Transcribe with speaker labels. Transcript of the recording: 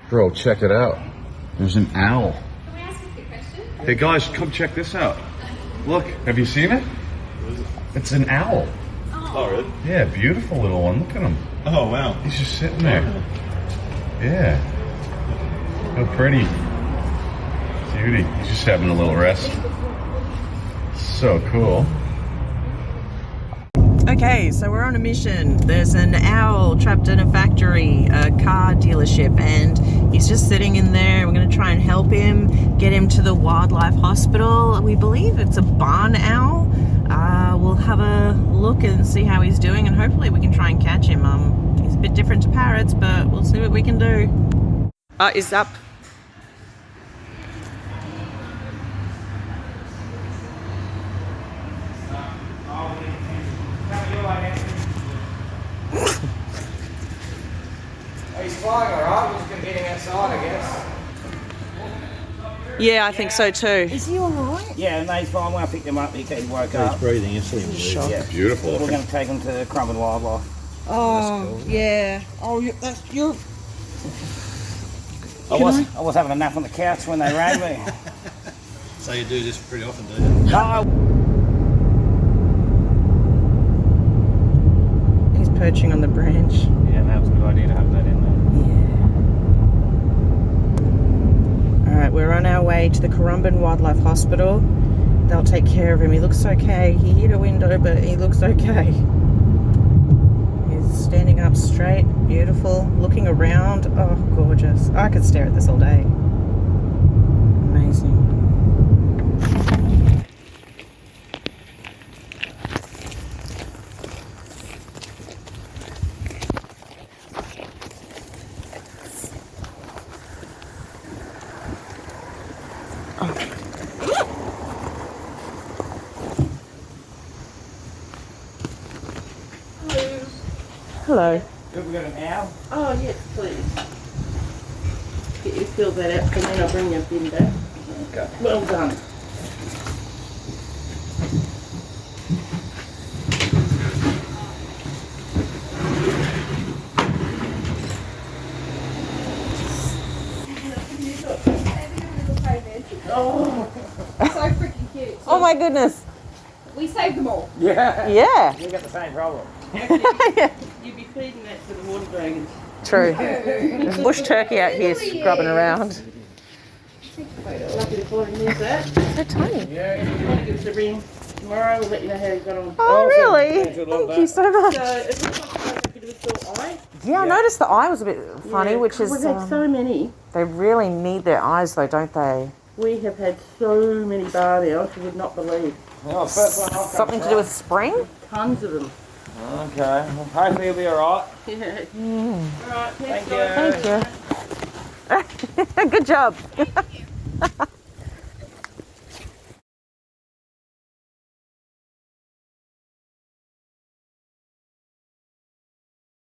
Speaker 1: Bro, check it out. There's an owl. Hey guys, come check this out. Look, have you seen it? It's an owl.
Speaker 2: Oh, really?
Speaker 1: Yeah, beautiful little one. Look at him.
Speaker 2: Oh, wow.
Speaker 1: He's just sitting there. Yeah. How pretty. Cutie. He's just having a little rest. So cool.
Speaker 3: Okay, so we're on a mission. There's an owl trapped in a factory, a car dealership, and he's just sitting in there. We're going to try and help him, get him to the wildlife hospital. We believe it's a barn owl. We'll have a look and see how he's doing, and hopefully we can try and catch him. He's a bit different to parrots, but we'll see what we can do. It's up.
Speaker 4: He's flying alright, we're just going to get him outside, I guess.
Speaker 3: Yeah, I think so too.
Speaker 4: Is he alright? Yeah, no, he's fine. When I picked him up, he woke up.
Speaker 2: He's breathing, you see him.
Speaker 4: Yeah.
Speaker 1: Beautiful.
Speaker 4: We're going to take him to Crumb Wildlife.
Speaker 3: Oh, cool. Yeah. Oh, you're...
Speaker 4: I was having a nap on the couch when they rang me.
Speaker 2: So you do this pretty often, do you?
Speaker 4: No.
Speaker 3: He's perching on the branch.
Speaker 4: Yeah, that was a good idea to have that in there.
Speaker 3: Alright, we're on our way to the Currumbin Wildlife Hospital. They'll take care of him. He looks okay. He hit a window, but he looks okay. He's standing up straight, beautiful, looking around. Oh, gorgeous. I could stare at this all day. Amazing. Hello.
Speaker 4: Have we got an owl?
Speaker 3: Oh, yes, please. Get you fill that out, and then I'll bring your bin back.
Speaker 4: Okay.
Speaker 3: Well done.
Speaker 5: Oh, so freaking cute.
Speaker 3: Oh my goodness.
Speaker 5: We saved them all.
Speaker 4: Yeah.
Speaker 3: Yeah.
Speaker 4: You got the same problem.
Speaker 3: You'd be feeding that to the water dragons. True. There's bush turkey out here scrubbing around. Lucky to find that. So tiny.
Speaker 4: Yeah.
Speaker 3: I'll give us a ring tomorrow. We'll let you know how you got on.
Speaker 4: Oh,
Speaker 3: really?
Speaker 4: thank you
Speaker 3: Thank you so much.
Speaker 5: So it looks like a bit of a sore eye.
Speaker 3: Yeah, I noticed the eye was a bit funny, which is...
Speaker 5: We've had so many.
Speaker 3: They really need their eyes though, don't they?
Speaker 5: We have had so many bar owls, you would not believe.
Speaker 4: Oh, first one I'll come
Speaker 3: Something to do with spring?
Speaker 5: Tons of them.
Speaker 4: Okay. Well, hopefully you'll be alright.
Speaker 5: Yeah. Alright,
Speaker 4: Thank you.
Speaker 3: Thank you. Good job.